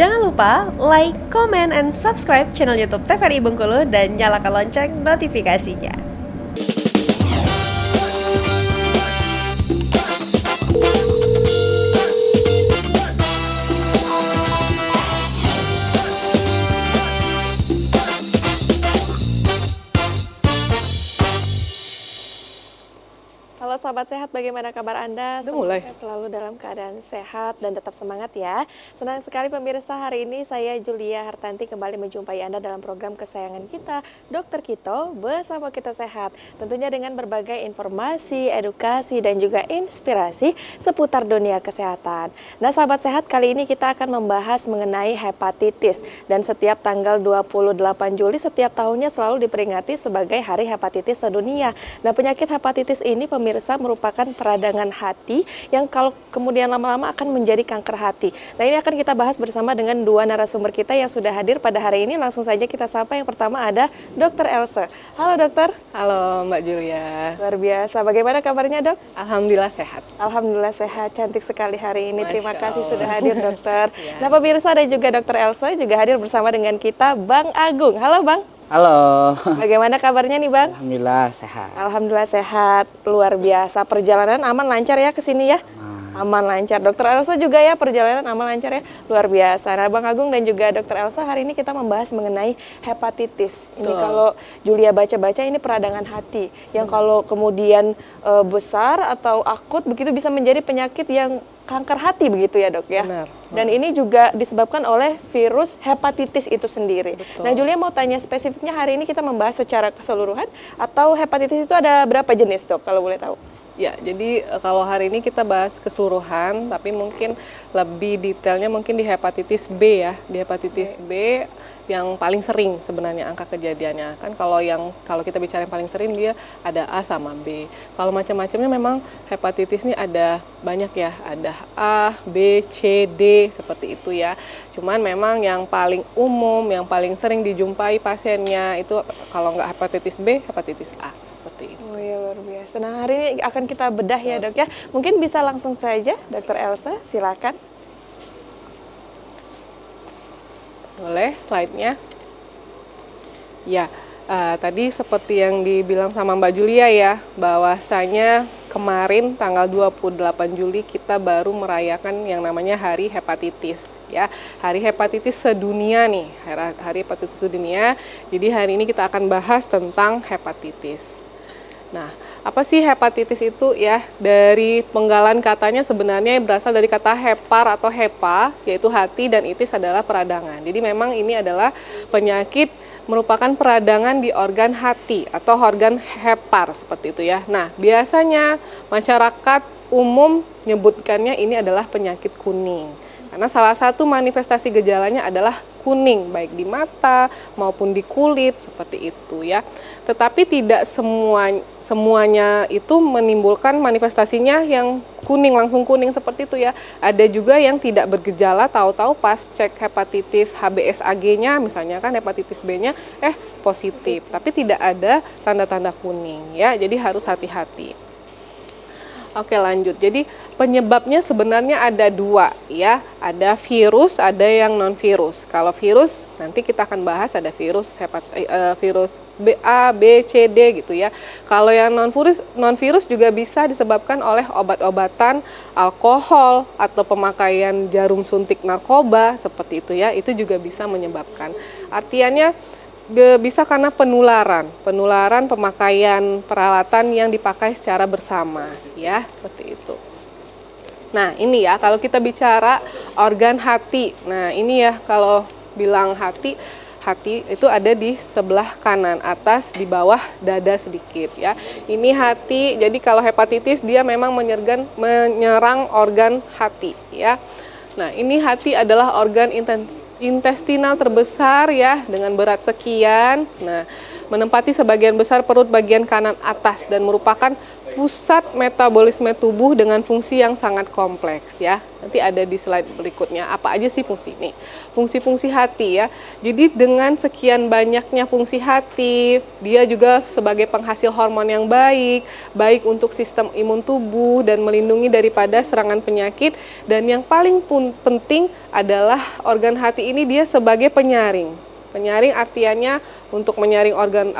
Jangan lupa like, comment, and subscribe channel YouTube TVRI Bengkulu dan nyalakan lonceng notifikasinya. Halo Sobat Sehat, bagaimana kabar Anda? Semoga selalu dalam keadaan sehat dan tetap semangat ya. Senang sekali pemirsa, hari ini saya Julia Hartanti kembali menjumpai Anda dalam program kesayangan kita, Dokter Kito Bersama Kita Sehat. Tentunya dengan berbagai informasi, edukasi, dan juga inspirasi seputar dunia kesehatan. Nah Sahabat Sehat, kali ini kita akan membahas mengenai hepatitis. Dan setiap tanggal 28 Juli setiap tahunnya selalu diperingati sebagai Hari Hepatitis Sedunia. Nah penyakit hepatitis ini pemirsa merupakan peradangan hati yang kalau kemudian lama-lama akan menjadi kanker hati. Nah ini akan kita bahas bersama dengan dua narasumber kita yang sudah hadir pada hari ini. Langsung saja kita sapa. Yang pertama ada Dr. Elsa. Halo dokter. Halo Mbak Julia. Luar biasa. Bagaimana kabarnya dok? Alhamdulillah sehat. Alhamdulillah sehat. Cantik sekali hari ini. Masya Terima kasih Allah. sudah hadir dokter. Ya. Nah pemirsa dan juga Dr. Elsa juga hadir bersama dengan kita Bang Agung. Halo Bang. Halo. Bagaimana kabarnya nih Bang? Alhamdulillah sehat. Alhamdulillah sehat, luar biasa. Perjalanan aman lancar ya ke sini ya? Aman lancar. Dokter Elsa juga ya, perjalanan aman lancar ya? Luar biasa. Nah Bang Agung dan juga Dokter Elsa, hari ini kita membahas mengenai hepatitis. Ini kalau Julia baca-baca ini peradangan hati. Yang kalau kemudian besar atau akut begitu bisa menjadi penyakit yang kanker hati begitu ya dok ya? Benar. Dan ini juga disebabkan oleh virus hepatitis itu sendiri. Betul. Nah Julia mau tanya spesifiknya hari ini kita membahas secara keseluruhan atau hepatitis itu ada berapa jenis dok kalau boleh tahu? Ya, jadi kalau hari ini kita bahas keseluruhan, tapi mungkin lebih detailnya mungkin di hepatitis B ya. Di hepatitis B yang paling sering sebenarnya angka kejadiannya. Kan kalau kita bicara yang paling sering dia ada A sama B. Kalau macam-macamnya memang hepatitis ini ada banyak ya. Ada A, B, C, D seperti itu ya. Cuman memang yang paling umum, yang paling sering dijumpai pasiennya itu kalau nggak hepatitis B, hepatitis A seperti itu. Oh iya luar biasa. Nah hari ini akan kita bedah ya dok ya. Mungkin bisa langsung saja Dokter Elsa, silakan. Boleh slide-nya? Ya, tadi seperti yang dibilang sama Mbak Julia ya, bahwasanya kemarin tanggal 28 Juli kita baru merayakan yang namanya Hari Hepatitis ya. Hari Hepatitis Sedunia nih, Hari Hepatitis Sedunia. Jadi hari ini kita akan bahas tentang hepatitis. Nah, apa sih hepatitis itu ya? Dari penggalan katanya sebenarnya berasal dari kata hepar atau hepa, yaitu hati, dan itis adalah peradangan. Jadi memang ini adalah penyakit merupakan peradangan di organ hati atau organ hepar seperti itu ya. Nah, biasanya masyarakat umum menyebutkannya ini adalah penyakit kuning. Karena salah satu manifestasi gejalanya adalah kuning, baik di mata maupun di kulit, seperti itu ya. Tetapi tidak semuanya itu menimbulkan manifestasinya yang kuning, langsung kuning seperti itu ya. Ada juga yang tidak bergejala, tahu-tahu pas cek hepatitis HBsAg-nya, misalnya kan hepatitis B-nya, positif. Tapi tidak ada tanda-tanda kuning ya, jadi harus hati-hati. Oke lanjut, jadi penyebabnya sebenarnya ada dua ya, ada virus, ada yang non-virus. Kalau virus nanti kita akan bahas ada virus virus A, B, C, D gitu ya. Kalau yang non-virus juga bisa disebabkan oleh obat-obatan, alkohol, atau pemakaian jarum suntik narkoba seperti itu ya, itu juga bisa menyebabkan. Artinya bisa karena penularan pemakaian peralatan yang dipakai secara bersama ya, seperti itu. Nah ini ya kalau kita bicara organ hati, nah ini ya kalau bilang hati itu ada di sebelah kanan atas di bawah dada sedikit ya. Ini hati, jadi kalau hepatitis dia memang menyerang organ hati ya. Nah, ini hati adalah organ intestinal terbesar ya, dengan berat sekian. Nah, menempati sebagian besar perut bagian kanan atas dan merupakan pusat metabolisme tubuh dengan fungsi yang sangat kompleks ya. Nanti ada di slide berikutnya apa aja sih fungsi ini. Fungsi-fungsi hati ya. Jadi dengan sekian banyaknya fungsi hati, dia juga sebagai penghasil hormon yang baik untuk sistem imun tubuh dan melindungi daripada serangan penyakit, dan yang paling penting adalah organ hati ini dia sebagai penyaring. Penyaring artiannya untuk menyaring organ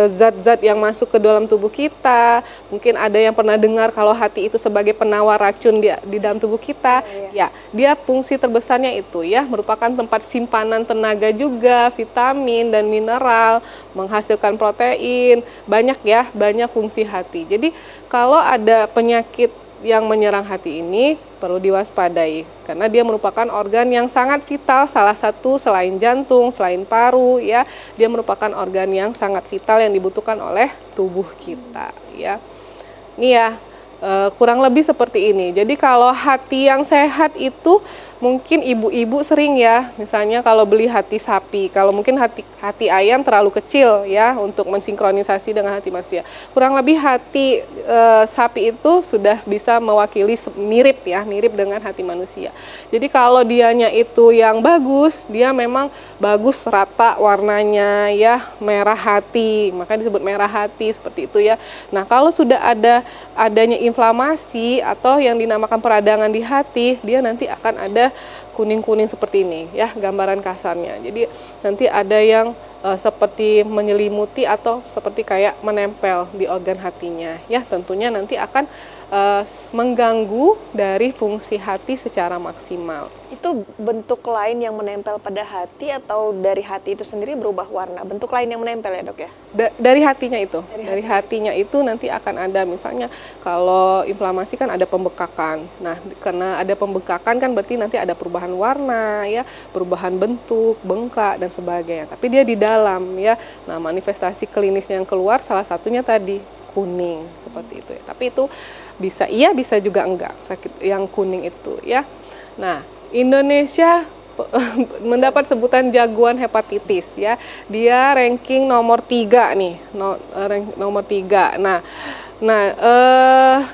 zat-zat yang masuk ke dalam tubuh kita. Mungkin ada yang pernah dengar kalau hati itu sebagai penawar racun di dalam tubuh kita. Ya, dia fungsi terbesarnya itu ya, merupakan tempat simpanan tenaga juga, vitamin dan mineral, menghasilkan protein, banyak fungsi hati. Jadi kalau ada penyakit yang menyerang hati ini perlu diwaspadai karena dia merupakan organ yang sangat vital, salah satu selain jantung, selain paru ya, dia merupakan organ yang sangat vital yang dibutuhkan oleh tubuh kita ya. Ini ya kurang lebih seperti ini. Jadi kalau hati yang sehat itu mungkin ibu-ibu sering ya, misalnya kalau beli hati sapi, kalau mungkin hati ayam terlalu kecil ya untuk mensinkronisasi dengan hati manusia. Kurang lebih hati sapi itu sudah bisa mewakili mirip dengan hati manusia. Jadi kalau dianya itu yang bagus, dia memang bagus rata warnanya ya, merah hati, makanya disebut merah hati seperti itu ya. Nah, kalau sudah adanya inflamasi atau yang dinamakan peradangan di hati, dia nanti akan ada kuning-kuning seperti ini ya, gambaran kasarnya. Jadi nanti ada yang seperti menyelimuti atau seperti kayak menempel di organ hatinya ya, tentunya nanti akan mengganggu dari fungsi hati secara maksimal. Itu bentuk lain yang menempel pada hati atau dari hati itu sendiri berubah warna? Bentuk lain yang menempel ya dok ya? Dari hatinya itu, dari hatinya itu nanti akan ada, misalnya kalau inflamasi kan ada pembekakan. Nah, karena ada pembekakan kan berarti nanti ada perubahan warna ya, perubahan bentuk, bengkak dan sebagainya. Tapi dia di dalam ya. Nah, manifestasi klinis yang keluar salah satunya tadi kuning seperti itu ya. Tapi itu bisa iya, bisa juga enggak sakit yang kuning itu ya. Nah, Indonesia mendapat sebutan jagoan hepatitis ya. Dia ranking nomor 3 nih, nomor 3. Nah,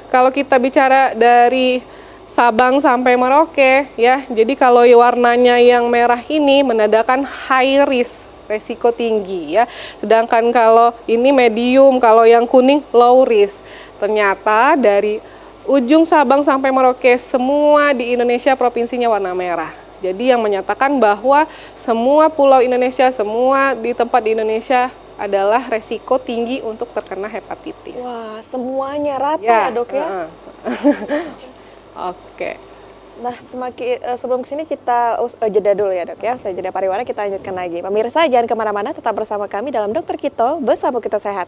kalau kita bicara dari Sabang sampai Merauke ya. Jadi kalau warnanya yang merah ini menandakan high risk, resiko tinggi ya. Sedangkan kalau ini medium, kalau yang kuning low risk. Ternyata dari ujung Sabang sampai Merauke semua di Indonesia provinsinya warna merah. Jadi yang menyatakan bahwa semua pulau Indonesia, semua di tempat di Indonesia adalah resiko tinggi untuk terkena hepatitis. Wah, semuanya rata ya dok ya? Oke. Nah, sebelum kesini kita jeda dulu ya dok ya. Saya jeda pariwara, kita lanjutkan lagi. Pemirsa jangan kemana-mana, tetap bersama kami dalam Dokter Kito, bersama kita sehat.